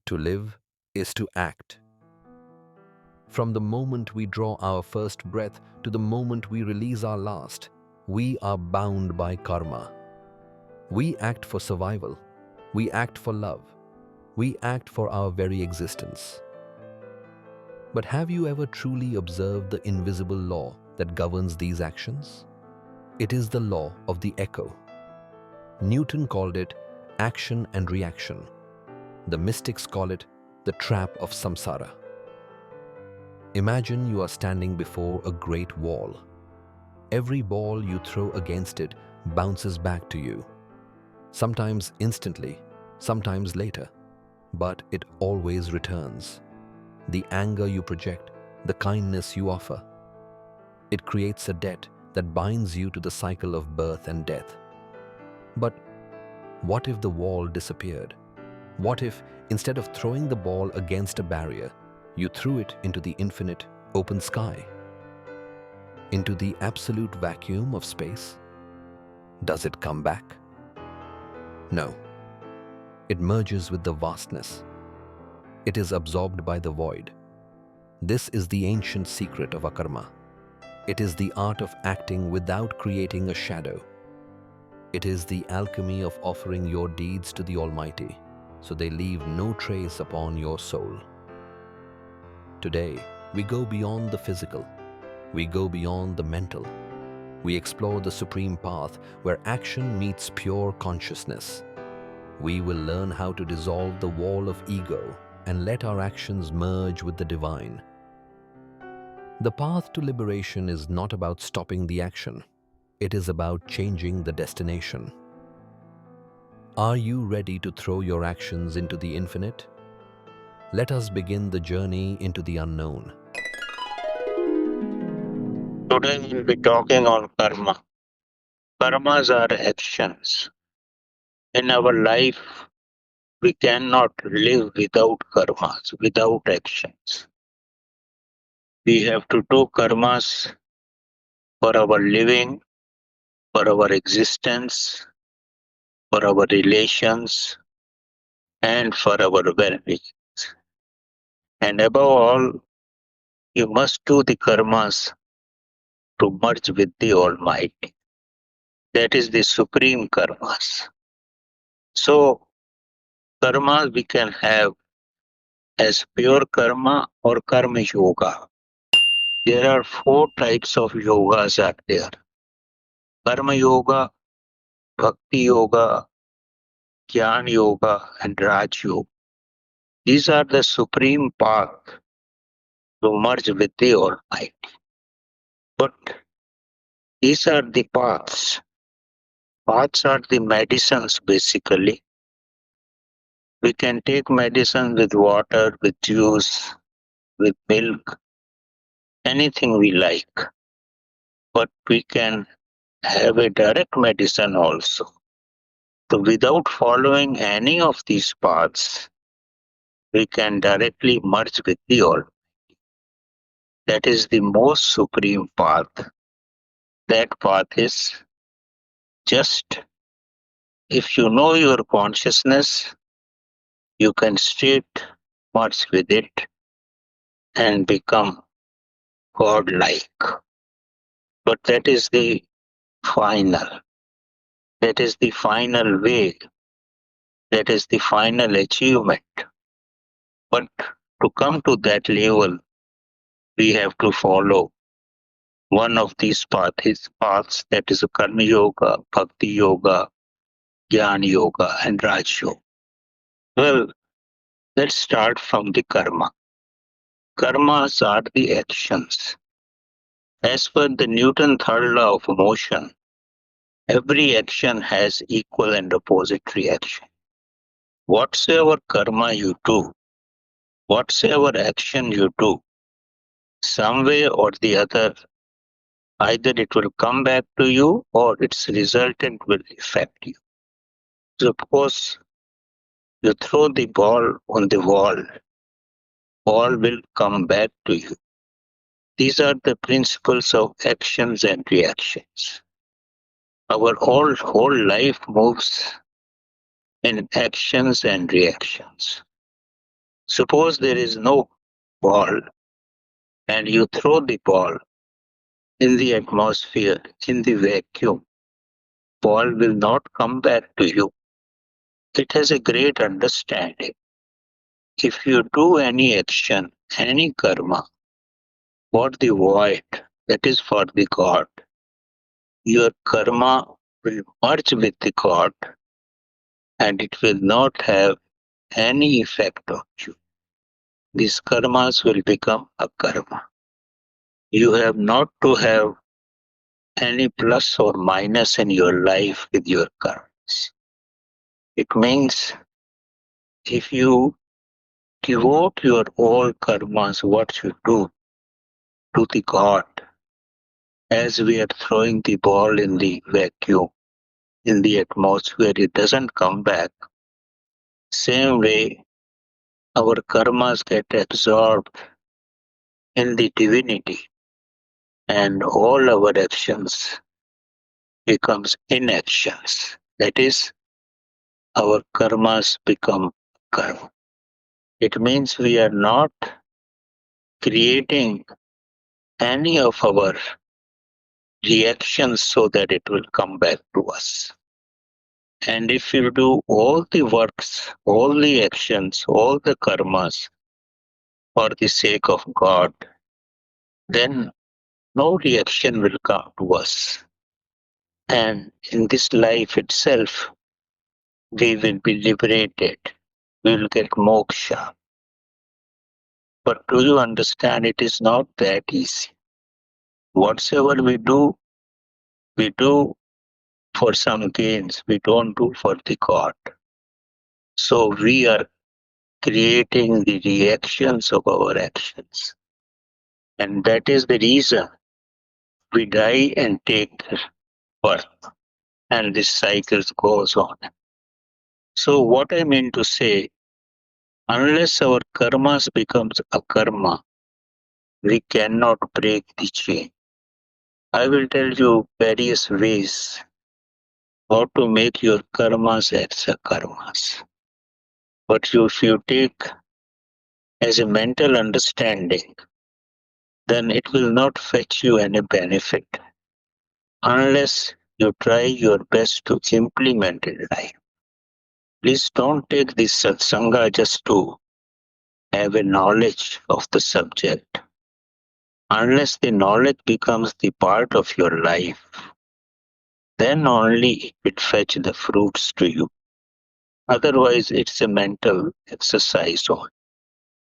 To live is to act. From the moment we draw our first breath to the moment we release our last, we are bound by karma. We act for survival. We act for love. We act for our very existence. But have you ever truly observed the invisible law that governs these actions? It is the law of the echo. Newton called it action and reaction. The mystics call it the trap of samsara. Imagine you are standing before a great wall. Every ball you throw against it bounces back to you. Sometimes instantly, sometimes later, but it always returns. The anger you project, the kindness you offer. It creates a debt that binds you to the cycle of birth and death. But what if the wall disappeared? What if, instead of throwing the ball against a barrier, you threw it into the infinite open sky? Into the absolute vacuum of space? Does it come back? No. It merges with the vastness. It is absorbed by the void. This is the ancient secret of Akarma. It is the art of acting without creating a shadow. It is the alchemy of offering your deeds to the Almighty, so they leave no trace upon your soul. Today, we go beyond the physical. We go beyond the mental. We explore the supreme path where action meets pure consciousness. We will learn how to dissolve the wall of ego and let our actions merge with the divine. The path to liberation is not about stopping the action. It is about changing the destination. Are you ready to throw your actions into the infinite? Let us begin the journey into the unknown. Today we'll be talking on karma. Karmas are actions. In our life, we cannot live without karmas, without actions. We have to do karmas for our living, for our existence, for our relations, and for our well-being. And above all, you must do the karmas to merge with the Almighty. That is the supreme karmas. So, karma we can have as pure karma or karma yoga. There are 4 types of yogas are there. Karma yoga, Bhakti yoga, Gyana yoga, and Raj yoga. These are the supreme path to merge with the Almighty. But these are the paths. Paths are the medicines basically. We can take medicine with water, with juice, with milk, anything we like. But we can have a direct medicine also. So without following any of these paths, we can directly merge with the Almighty. That is the most supreme path. That path is just, if you know your consciousness, you can straight merge with it and become God-like. But that is the final. That is the final way. That is the final achievement. But to come to that level, we have to follow one of these paths, that is Karma Yoga, Bhakti Yoga, Gyana Yoga, and Raj Yoga. Well, let's start from the karma. Karmas are the actions. As per the Newton third law of motion, every action has equal and opposite reaction. Whatsoever karma you do, whatsoever action you do, some way or the other, either it will come back to you or its resultant will affect you. Suppose you throw the ball on the wall, ball will come back to you. These are the principles of actions and reactions. Our whole life moves in actions and reactions. Suppose there is no ball and you throw the ball in the atmosphere, in the vacuum. Ball will not come back to you. It has a great understanding. If you do any action, any karma, for the void, that is for the God, your karma will merge with the God and it will not have any effect on you. These karmas will become a karma. You have not to have any plus or minus in your life with your karmas. It means if you devote your all karmas, what you do, to the God, as we are throwing the ball in the vacuum, in the atmosphere, it doesn't come back. Same way, our karmas get absorbed in the divinity and all our actions becomes inactions. That is, our karmas become karma. It means we are not creating any of our reactions so that it will come back to us. And if you do all the works, all the actions, all the karmas for the sake of God, then no reaction will come to us. And in this life itself, we will be liberated. We will get moksha. But do you understand it is not that easy? Whatsoever we do for some gains, we don't do for the God. So we are creating the reactions of our actions. And that is the reason we die and take birth. And this cycle goes on. So what I mean to say, unless our karmas becomes a karma, we cannot break the chain. I will tell you various ways how to make your karmas as a karmas. But if you take as a mental understanding, then it will not fetch you any benefit unless you try your best to implement in life. Please don't take this satsanga just to have a knowledge of the subject. Unless the knowledge becomes the part of your life, then only it fetch the fruits to you. Otherwise, it's a mental exercise only.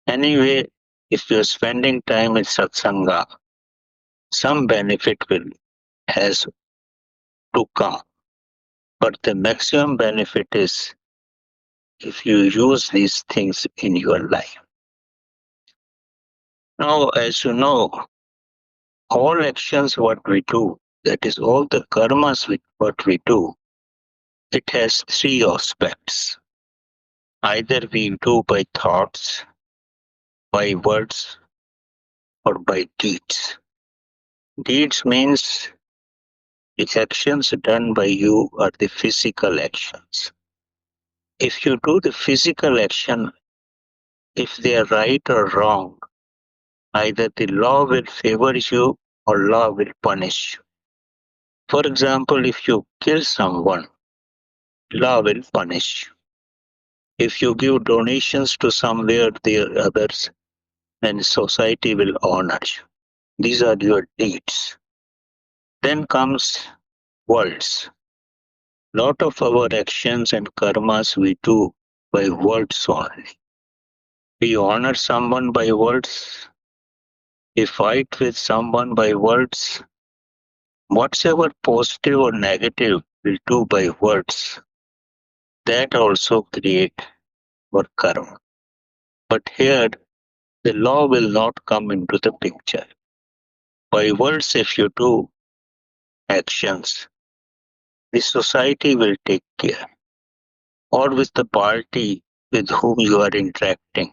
Anyway, if you're spending time in satsanga, some benefit will has to come. But the maximum benefit is if you use these things in your life. Now, as you know, all actions what we do, that is all the karmas what we do, it has three aspects. Either we do by thoughts, by words, or by deeds. Deeds means the actions done by you are the physical actions. If you do the physical action, if they are right or wrong, either the law will favor you or law will punish you. For example, if you kill someone, law will punish you. If you give donations to somewhere the others, then society will honor you. These are your deeds. Then comes words. Lot of our actions and karmas we do by words only. We honor someone by words. We fight with someone by words. Whatsoever positive or negative we do by words, that also create our karma. But here, the law will not come into the picture. By words, if you do actions, the society will take care. Or with the party with whom you are interacting.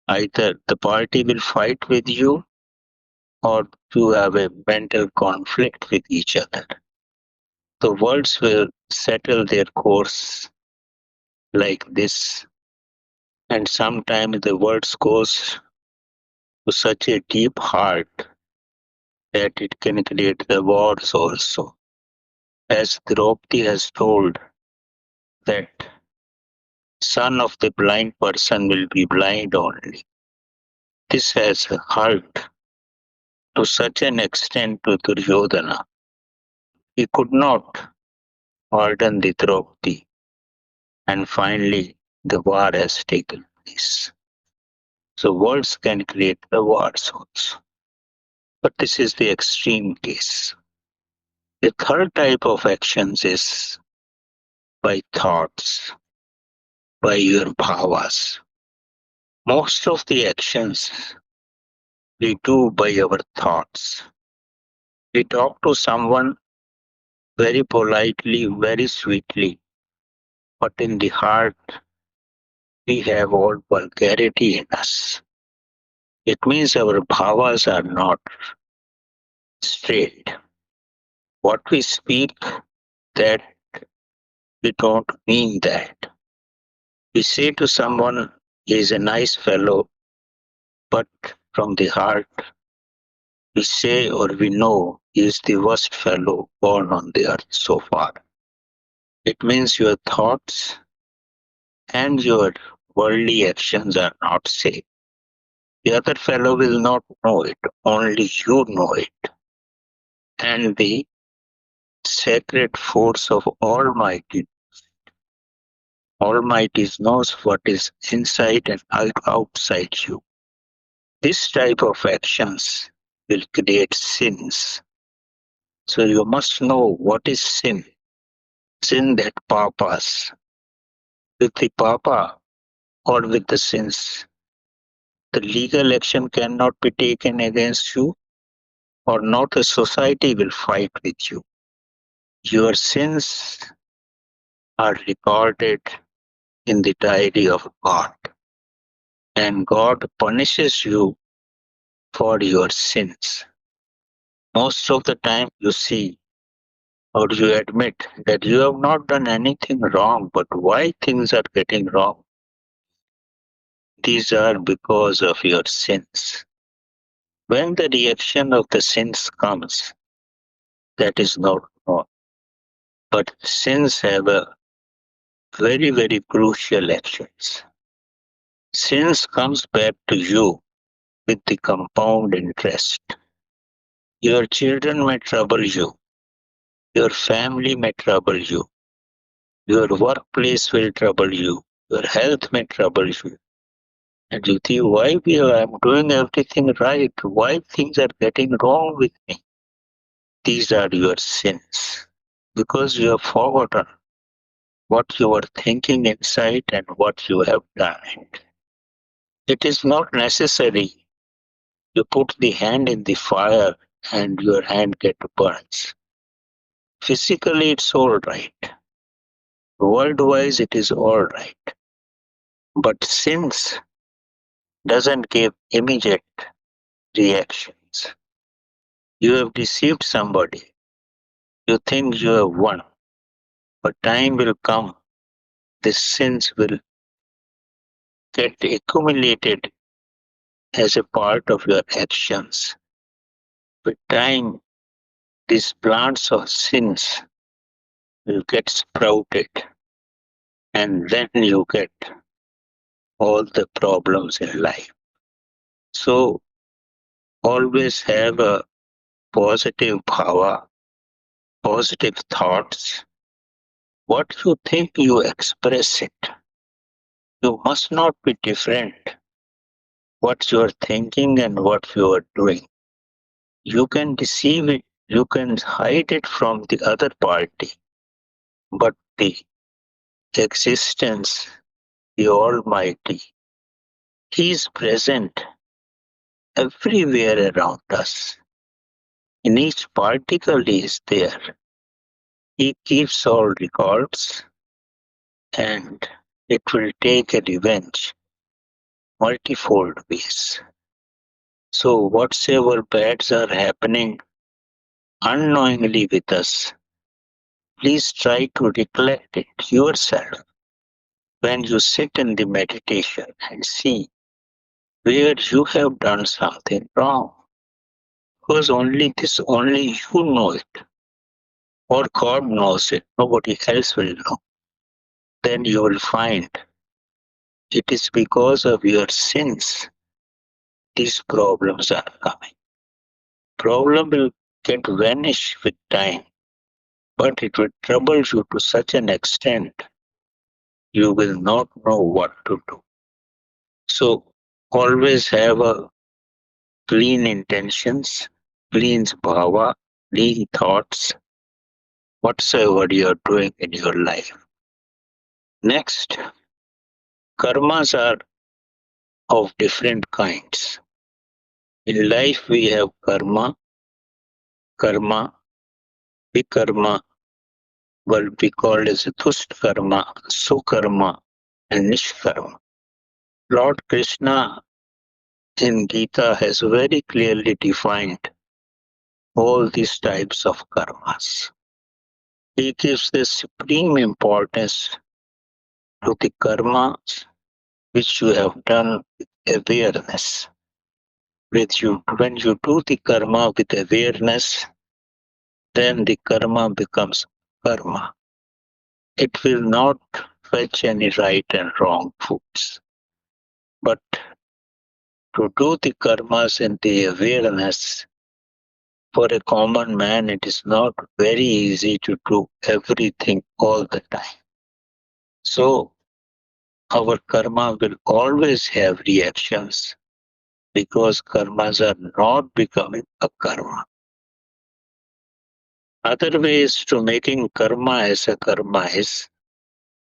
Either the party will fight with you or you have a mental conflict with each other. The words will settle their course like this. And sometimes the words goes to such a deep heart that it can create the wars also. As Draupadi has told that son of the blind person will be blind only. This has hurt to such an extent to Duryodhana. He could not pardon the Draupadi, and finally the war has taken place. So words can create the wars also. But this is the extreme case. The third type of actions is by thoughts, by your bhavas. Most of the actions we do by our thoughts. We talk to someone very politely, very sweetly, but in the heart we have all vulgarity in us. It means our bhavas are not straight. What we speak, that we don't mean that. We say to someone, he is a nice fellow, but from the heart we say or we know he is the worst fellow born on the earth so far. It means your thoughts and your worldly actions are not safe. The other fellow will not know it, only you know it. And the sacred force of Almighty knows what is inside and outside you. This type of actions will create sins. So you must know what is sin. Sin that papas. With the papa or with the sins, the legal action cannot be taken against you, or not the society will fight with you. Your sins are recorded in the diary of God, and God punishes you for your sins. Most of the time you see or you admit that you have not done anything wrong, but why things are getting wrong? These are because of your sins. When the reaction of the sins comes, that is not wrong. But sins have a very, very crucial actions. Sins comes back to you with the compound interest. Your children may trouble you. Your family may trouble you. Your workplace will trouble you. Your health may trouble you. And you think, why I'm doing everything right? Why things are getting wrong with me? These are your sins. Because you have forgotten what you were thinking inside and what you have done. It is not necessary you put the hand in the fire and your hand get burns. Physically it's all right. World-wise it is all right. But sins doesn't give immediate reactions. You have deceived somebody. You think you have won. But time will come. The sins will get accumulated as a part of your actions. With time, these plants of sins will get sprouted, and then you get all the problems in life. So always have a positive bhava, positive thoughts. What you think, you express it. You must not be different. What you are thinking and what you are doing. You can deceive it, you can hide it from the other party, but the existence, the Almighty, He is present everywhere around us. In each particle He is there. He keeps all records and it will take a revenge multifold ways. So whatsoever bads are happening unknowingly with us, please try to recollect it yourself. when you sit in the meditation and see where you have done something wrong, because only you know it, or God knows it, nobody else will know, then you will find it is because of your sins these problems are coming. Problem will get vanish with time, but it will trouble you to such an extent you will not know what to do. So always have a clean intentions, clean bhava, clean thoughts, whatsoever you are doing in your life. Next, karmas are of different kinds. In life we have karma, vikarma, will be called as tush karma, sukarma, and nishkarma. Lord Krishna in Gita has very clearly defined all these types of karmas. He gives the supreme importance to the karmas which you have done with awareness. When you do the karma with awareness, then the karma becomes karma. It will not fetch any right and wrong foods. But to do the karmas in the awareness, for a common man, it is not very easy to do everything all the time. So, our karma will always have reactions because karmas are not becoming a karma. Other ways to making karma as a karma is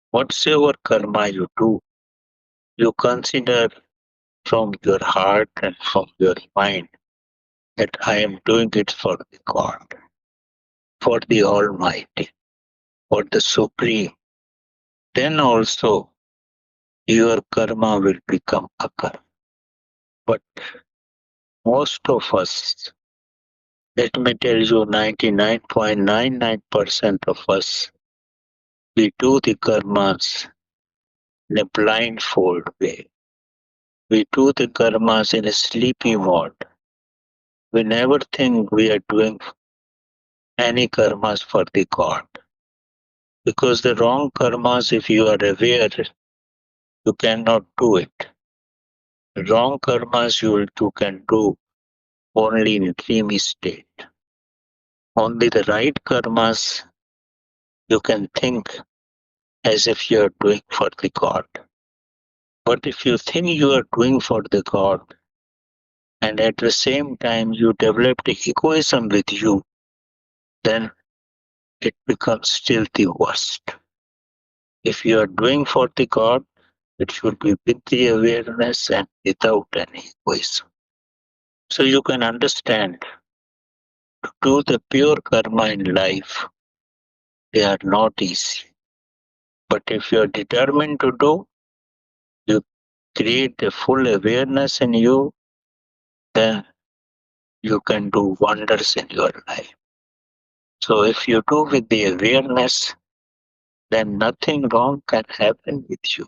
whatsoever karma you do, you consider from your heart and from your mind that I am doing it for the God, for the Almighty, for the Supreme. Then also your karma will become a karma. But most of us, let me tell you, 99.99% of us, we do the karmas in a blindfold way. We do the karmas in a sleepy mode. We never think we are doing any karmas for the God. Because the wrong karmas, if you are aware, you cannot do it. The wrong karmas you can do only in a dreamy state. Only the right karmas you can think as if you are doing for the God. But if you think you are doing for the God and at the same time you develop the egoism with you, then it becomes still the worst. If you are doing for the God, it should be with the awareness and without any egoism. So you can understand to do the pure karma in life, they are not easy. But if you are determined to do, you create a full awareness in you, then you can do wonders in your life. So if you do with the awareness, then nothing wrong can happen with you.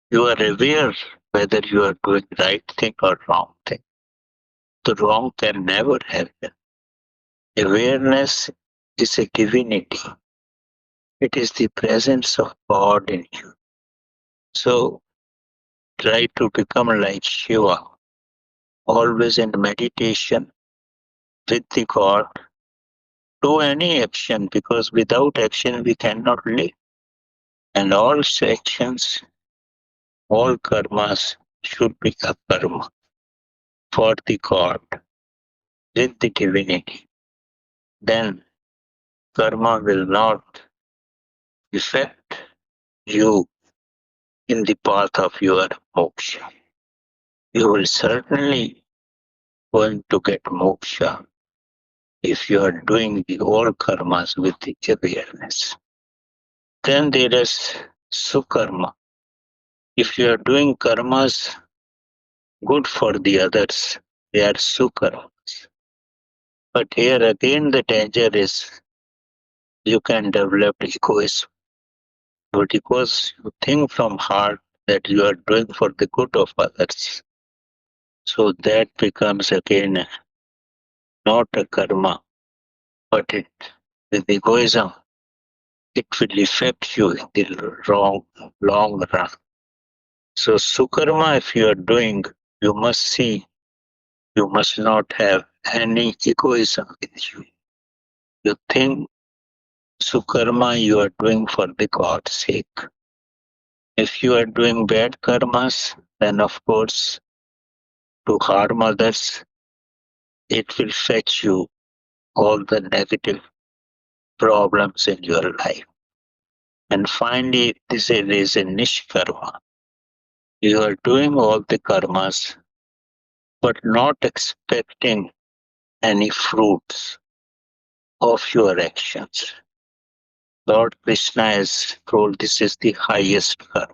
You are aware whether you are doing right thing or wrong thing. The wrong can never happen. Awareness is a divinity. It is the presence of God in you. So try to become like Shiva, always in meditation with the God. Do any action because without action we cannot live. And all actions, all karmas should be a karma for the God with the divinity. Then karma will not affect you in the path of your moksha. You will certainly going to get moksha if you are doing the all karmas with the awareness. Then there is sukarma. If you are doing karmas good for the others, they are sukarmas. But here again the danger is you can develop egoism. but because you think from heart that you are doing for the good of others. So that becomes again not a karma, but it with egoism, it will affect you in the long run. So sukarma, if you are doing, you must see, you must not have any egoism with you. You think sukarma you are doing for the God's sake. If you are doing bad karmas, then of course to harm others, it will fetch you all the negative problems in your life. And finally, this is a nishkarma. You are doing all the karmas, but not expecting any fruits of your actions. Lord Krishna has told this is the highest karma.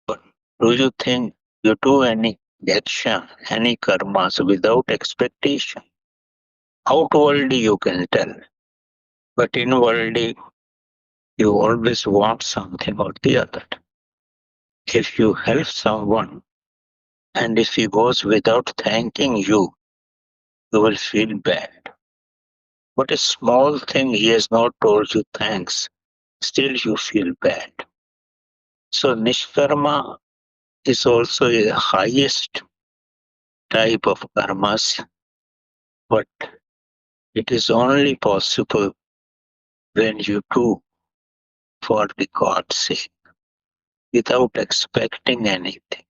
But do you think you do any action, any karmas without expectation? Outwardly you can tell, but inwardly you always want something or the other. If you help someone and if he goes without thanking you, you will feel bad. But a small thing he has not told you thanks, still you feel bad. So Nishkarma is also the highest type of karmas, but it is only possible when you do for the God's sake, without expecting anything.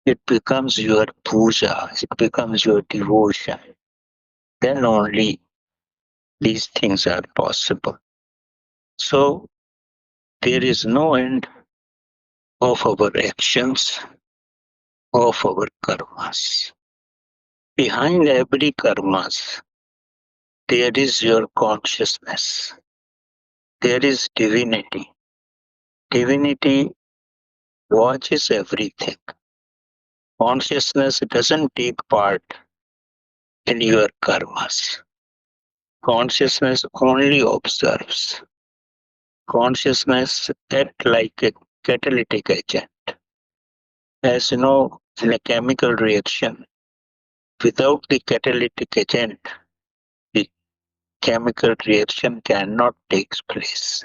It becomes your puja, it becomes your devotion. Then only these things are possible. So there is no end of our actions, of our karmas. Behind every karmas, there is your consciousness. There is divinity. Divinity watches everything. Consciousness doesn't take part in your karmas. Consciousness only observes. Consciousness acts like a catalytic agent. As you know, in a chemical reaction, without the catalytic agent, the chemical reaction cannot take place.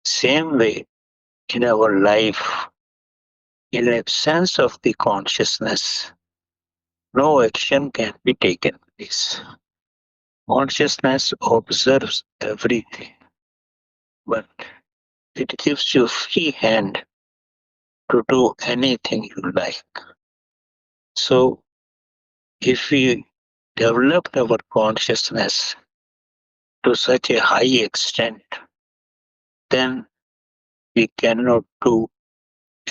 Same way, in our life, in absence of the consciousness, no action can be taken place. Consciousness observes everything, but it gives you free hand to do anything you like. So, if we developed our consciousness to such a high extent, then we cannot do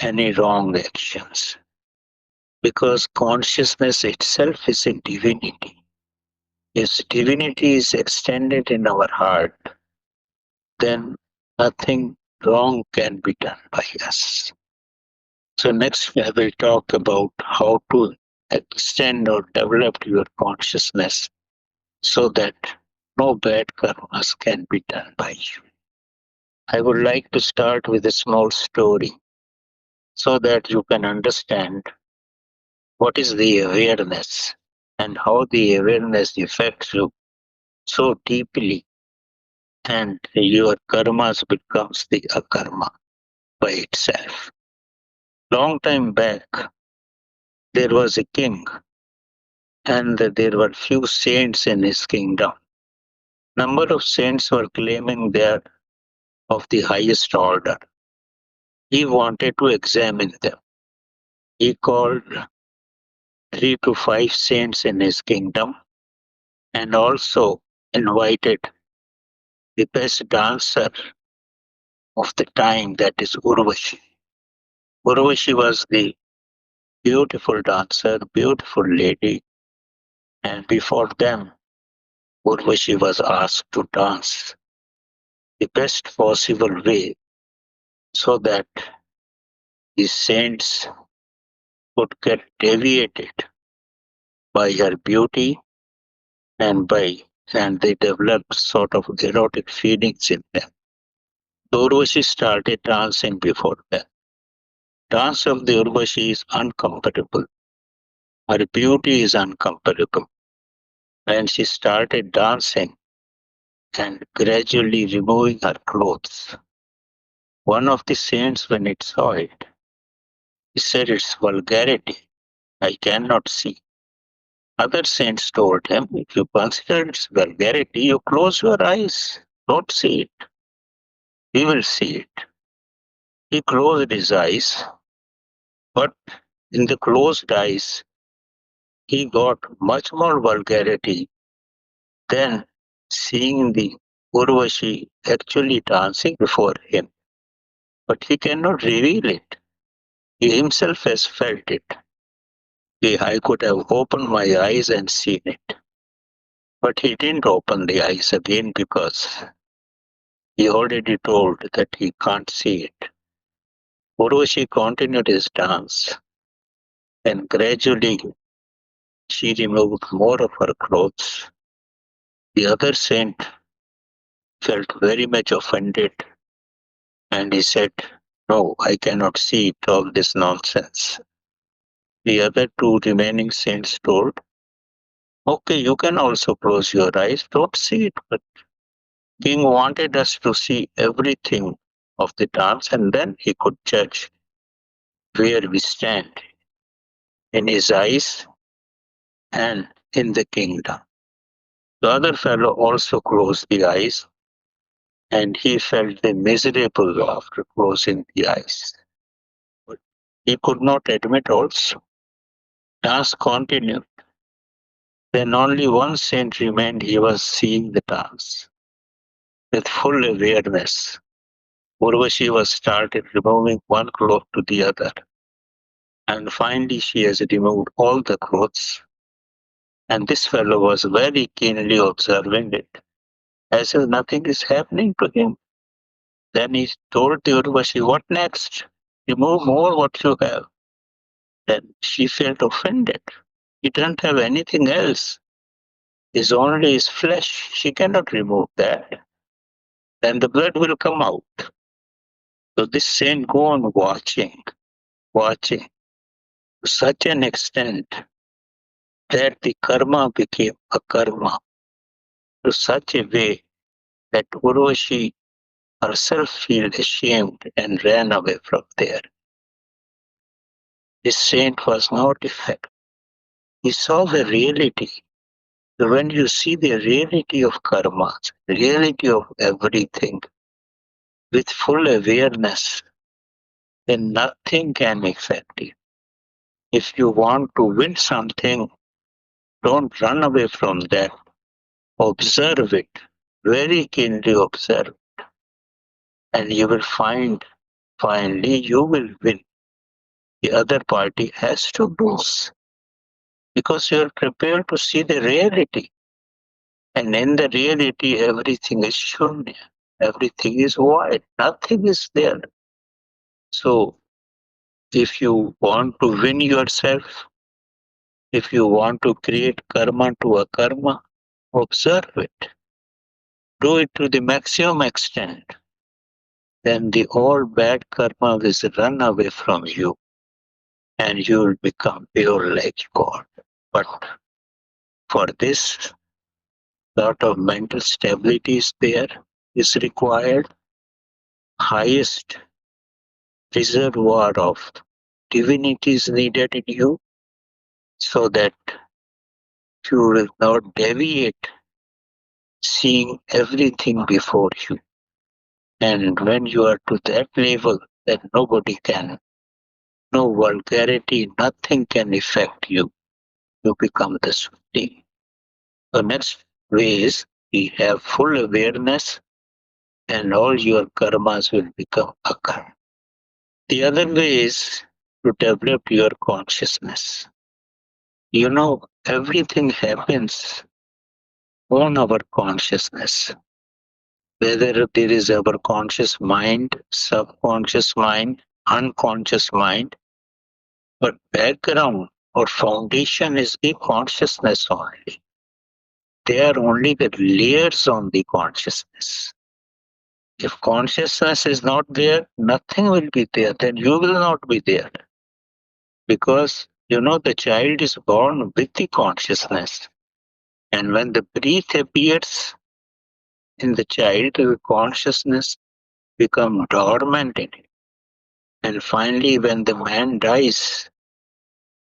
any wrong actions. Because consciousness itself is a divinity. If divinity is extended in our heart, then nothing wrong can be done by us. So next I will talk about how to extend or develop your consciousness so that no bad karmas can be done by you. I would like to start with a small story so that you can understand what is the awareness and how the awareness affects you so deeply, and your karmas becomes the akarma by itself. Long time back, there was a king, and there were few saints in his kingdom. Number of saints were claiming they are of the highest order. He wanted to examine them. He called 3 to 5 saints in his kingdom and also invited the best dancer of the time, that is Urvashi. Urvashi was the beautiful dancer, beautiful lady, and before them, Urvashi was asked to dance the best possible way so that the saints could get deviated by her beauty and they developed sort of erotic feelings in them. Urvashi started dancing before them. Dance of the Urvashi is uncomparable. Her beauty is uncomparable. When she started dancing and gradually removing her clothes, one of the saints, when it saw it, he said, "It's vulgarity. I cannot see." Other saints told him, "If you consider its vulgarity, you close your eyes. Don't see it. We will see it." He closed his eyes, but in the closed eyes, he got much more vulgarity than seeing the Urvashi actually dancing before him. But he cannot reveal it. He himself has felt it. I could have opened my eyes and seen it. But he didn't open the eyes again because he already told that he can't see it. Urvashi continued his dance, and gradually she removed more of her clothes. The other saint felt very much offended, and he said, "No, I cannot see it, all this nonsense." The other two remaining saints told, "Okay, you can also close your eyes, don't see it." But King wanted us to see everything of the dance, and then he could judge where we stand in his eyes and in the kingdom. The other fellow also closed the eyes, and he felt miserable after closing the eyes. But he could not admit also. Dance continued. Then only one saint remained. He was seeing the dance with full awareness. Urvashi was started removing one cloth to the other, and finally she has removed all the clothes. And this fellow was very keenly observing it, as if nothing is happening to him. Then he told the Urvashi, "What next? Remove more what you have." Then she felt offended. He doesn't have anything else. It's only his flesh. She cannot remove that. Then the blood will come out. So this saint go on watching to such an extent that the karma became a karma, to such a way that Urvashi herself felt ashamed and ran away from there. This saint was not effect. He saw the reality. So when you see the reality of karma, reality of everything with full awareness, then nothing can affect you. If you want to win something, don't run away from that. Observe it, very keenly observe, and you will find finally you will win. The other party has to lose because you are prepared to see the reality. And in the reality, everything is shunya, everything is void, nothing is there. So, if you want to win yourself, if you want to create karma to a karma, observe it. Do it to the maximum extent. Then the all bad karma will run away from you and you will become pure like God. But for this, lot of mental stability is required. Highest reservoir of divinity is needed in you so that you will not deviate, seeing everything before you. And when you are to that level, then nobody can, no vulgarity, nothing can affect you. You become the supreme. The next way is we have full awareness and all your karmas will become akarma. The other way is to develop your consciousness. You know, everything happens on our consciousness. Whether there is our conscious mind, subconscious mind, unconscious mind, but background or foundation is the consciousness only. They are only the layers on the consciousness. If consciousness is not there, nothing will be there. Then you will not be there. Because, the child is born with the consciousness. And when the breath appears in the child, the consciousness becomes dormant in it. And finally, when the man dies,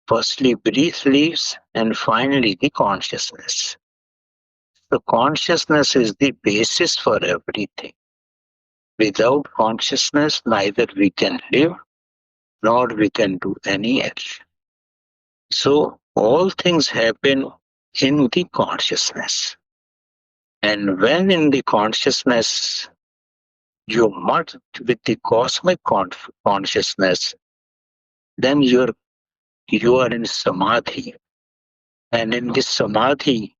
firstly breath leaves and finally the consciousness. The consciousness is the basis for everything. Without consciousness, neither we can live nor we can do any action. So all things happen in the consciousness. And when in the consciousness you merge with the cosmic consciousness, then you are in samadhi. And in this samadhi,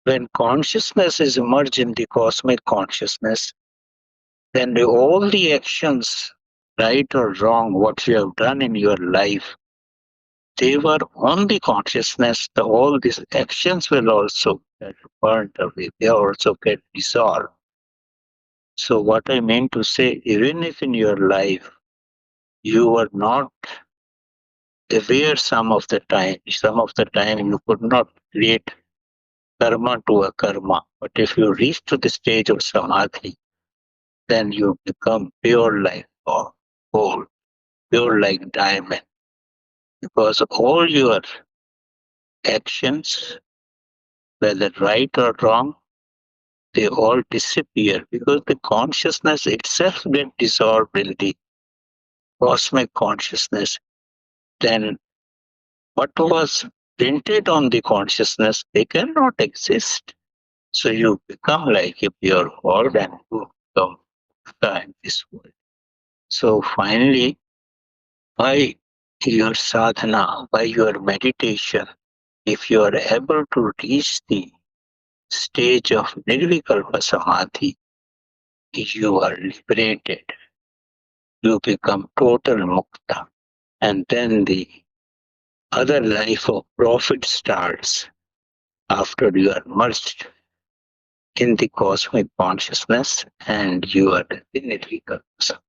when consciousness is merged in the cosmic consciousness, then all the actions, right or wrong, what you have done in your life, they were on the consciousness. All these actions will also get burnt away. They also get dissolved. So what I mean to say, even if in your life you were not aware some of the time you could not create karma to a karma. But if you reach to the stage of samadhi, then you become pure like gold, pure like diamond. Because all your actions, whether right or wrong, they all disappear because the consciousness itself gets dissolved in the cosmic consciousness. Then what was printed on the consciousness, they cannot exist. So you become like a pure gold and you become in this world. So finally, by your sadhana, by your meditation, if you are able to reach the stage of Nirvikalpa Samadhi, you are liberated. You become total mukta. And then the other life of profit starts after you are merged in the cosmic consciousness and you are the Nirvikalpa Samadhi.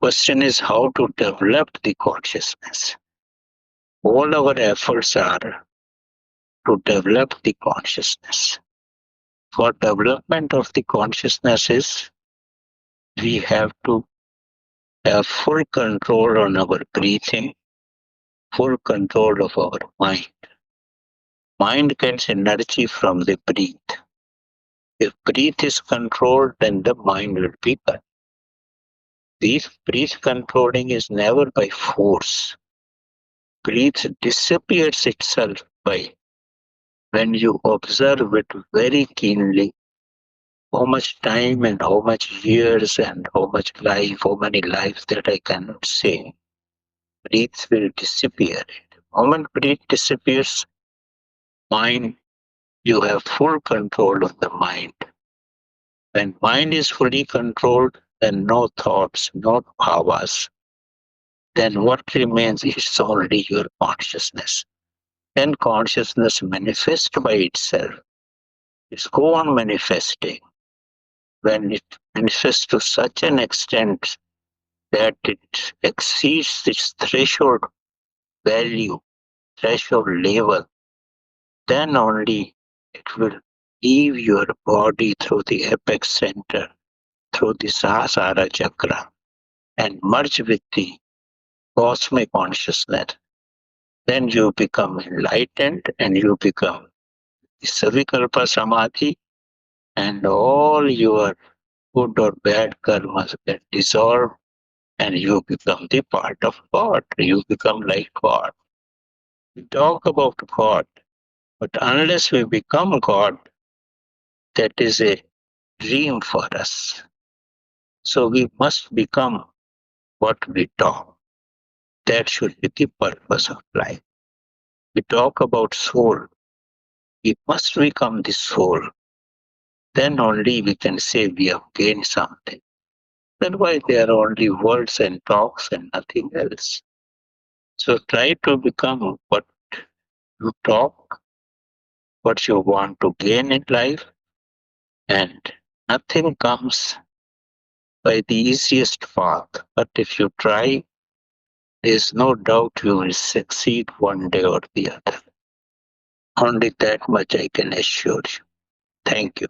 Question is how to develop the consciousness. All our efforts are to develop the consciousness. For development of the consciousness is we have to have full control on our breathing, full control of our mind. Mind gets energy from the breath. If breath is controlled, then the mind will be controlled. This breath controlling is never by force. Breath disappears itself by when you observe it very keenly, how much time and how much years and how much life, how many lives that I cannot say. Breath will disappear. The moment breath disappears, mind, you have full control of the mind. When mind is fully controlled, then no thoughts, no bhavas. Then what remains is only your consciousness. Then consciousness manifests by itself. It's go on manifesting. When it manifests to such an extent that it exceeds its threshold value, threshold level, then only it will leave your body through the apex center, through the Sahasrara chakra, and merge with the cosmic consciousness. Then you become enlightened and you become the Savikalpa Samadhi, and all your good or bad karmas get dissolved and you become the part of God. You become like God. We talk about God, but unless we become God, that is a dream for us. So we must become what we talk. That should be the purpose of life. We talk about soul. We must become the soul. Then only we can say we have gained something. Otherwise, they are only words and talks and nothing else. So try to become what you talk, what you want to gain in life, and nothing comes by the easiest path. But if you try, there's no doubt you will succeed one day or the other. Only that much I can assure you. Thank you.